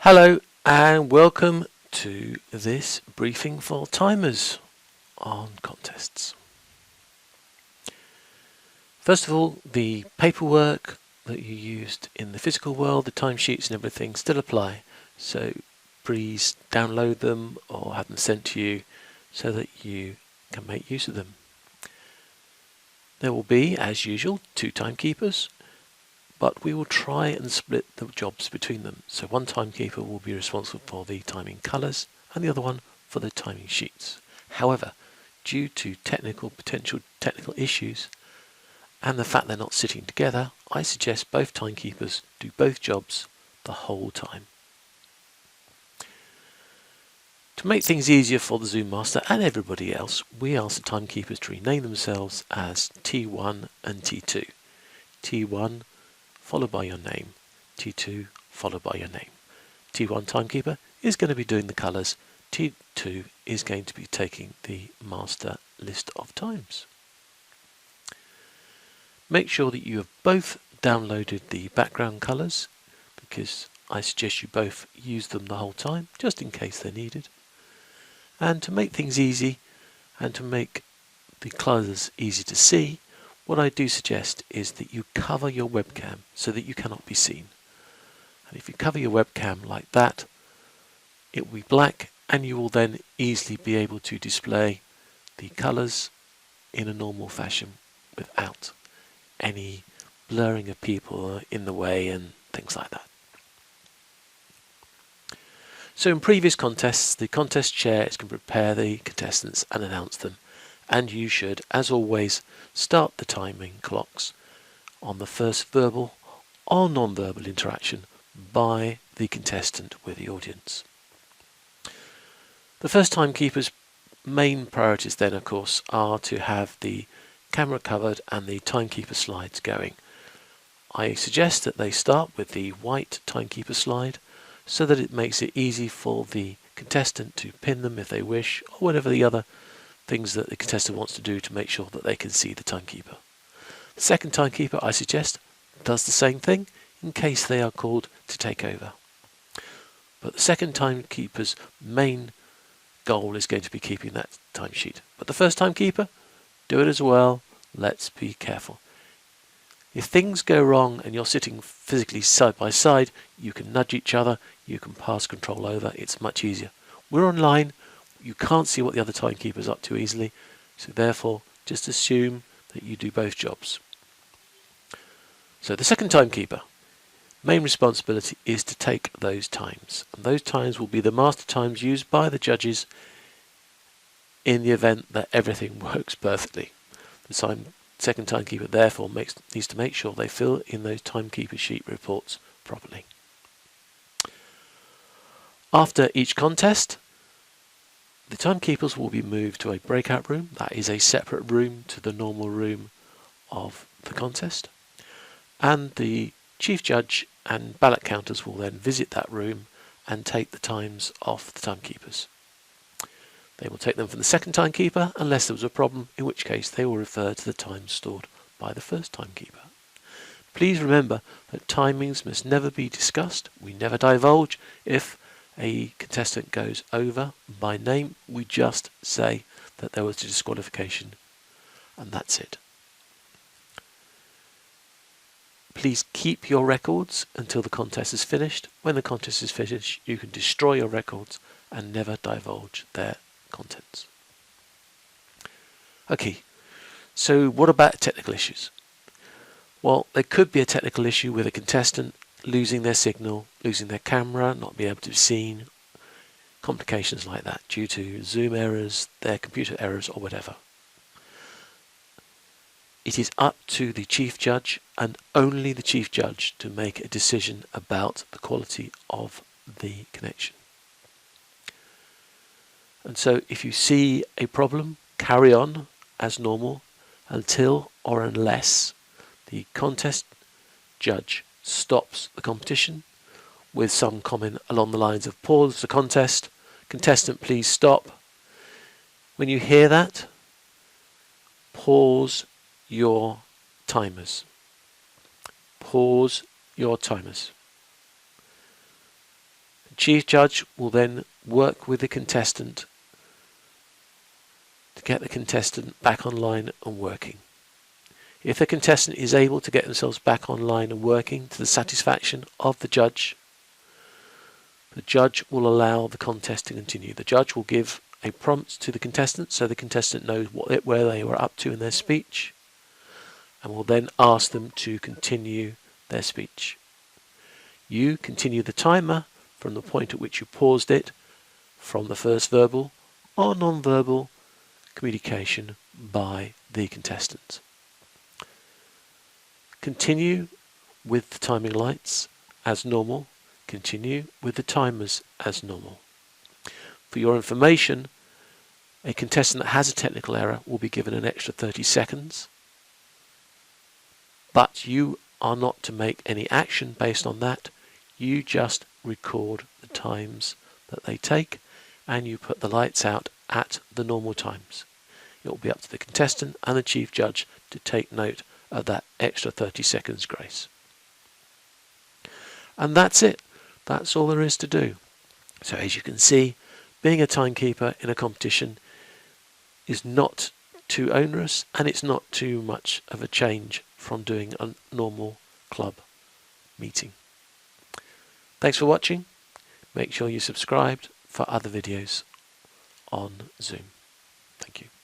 Hello and welcome to this briefing for timers on contests. First of all, the paperwork that you used in the physical world, the timesheets and everything still apply, so please download them or have them sent to you so that you can make use of them. There will be, as usual, 2 timekeepers, but we will try and split the jobs between them. So one timekeeper will be responsible for the timing colours and the other one for the timing sheets. However, due to potential technical issues and the fact they're not sitting together, I suggest both timekeepers do both jobs the whole time. To make things easier for the Zoom Master and everybody else, we ask the timekeepers to rename themselves as T1 and T2. T1 followed by your name, T2 followed by your name. T1 timekeeper is going to be doing the colours, T2 is going to be taking the master list of times. Make sure that you have both downloaded the background colours, because I suggest you both use them the whole time, just in case they're needed. And to make things easy, and to make the colours easy to see, what I do suggest is that you cover your webcam so that you cannot be seen. And if you cover your webcam like that, it will be black and you will then easily be able to display the colours in a normal fashion without any blurring of people in the way and things like that. So in previous contests, the contest chair is going to prepare the contestants and announce them. And you should, as always, start the timing clocks on the first verbal or non-verbal interaction by the contestant with the audience. The first timekeeper's main priorities then, of course, are to have the camera covered and the timekeeper slides going. I suggest that they start with the white timekeeper slide so that it makes it easy for the contestant to pin them if they wish, or whatever the other things that the contestant wants to do to make sure that they can see the timekeeper. The second timekeeper, I suggest, does the same thing in case they are called to take over. But the second timekeeper's main goal is going to be keeping that timesheet. But the first timekeeper, do it as well. Let's be careful. If things go wrong and you're sitting physically side by side, you can nudge each other, you can pass control over, it's much easier. We're online. You can't see what the other timekeeper is up to easily, so therefore just assume that you do both jobs. So the second timekeeper, main responsibility is to take those times, and those times will be the master times used by the judges in the event that everything works perfectly. The second timekeeper therefore needs to make sure they fill in those timekeeper sheet reports properly. After each contest, the timekeepers will be moved to a breakout room. That is a separate room to the normal room of the contest. And the chief judge and ballot counters will then visit that room and take the times off the timekeepers. They will take them from the second timekeeper unless there was a problem, in which case they will refer to the times stored by the first timekeeper. Please remember that timings must never be discussed. We never divulge. If a contestant goes over by name, we just say that there was a disqualification, and that's it. Please keep your records until the contest is finished. When the contest is finished, you can destroy your records and never divulge their contents. Okay, so what about technical issues? Well, there could be a technical issue with a contestant losing their signal, losing their camera, not being able to be seen, complications like that due to Zoom errors, their computer errors or whatever. It is up to the chief judge and only the chief judge to make a decision about the quality of the connection. And so if you see a problem, carry on as normal until or unless the contest judge stops the competition with some comment along the lines of pause the contest, contestant please stop. When you hear that, pause your timers. Pause your timers. chief judge will then work with the contestant to get the contestant back online and working. If the contestant is able to get themselves back online and working to the satisfaction of the judge will allow the contest to continue. The judge will give a prompt to the contestant so the contestant knows where they were up to in their speech, and will then ask them to continue their speech. You continue the timer from the point at which you paused it from the first verbal or non-verbal communication by the contestant. Continue with the timing lights as normal. Continue with the timers as normal. For your information, a contestant that has a technical error will be given an extra 30 seconds, but you are not to make any action based on that. You just record the times that they take and you put the lights out at the normal times. It will be up to the contestant and the chief judge to take note of that extra 30 seconds grace. And that's it. That's all there is to do. So as you can see, being a timekeeper in a competition is not too onerous, and it's not too much of a change from doing a normal club meeting. Thanks for watching. Make sure you subscribed for other videos on Zoom. Thank you.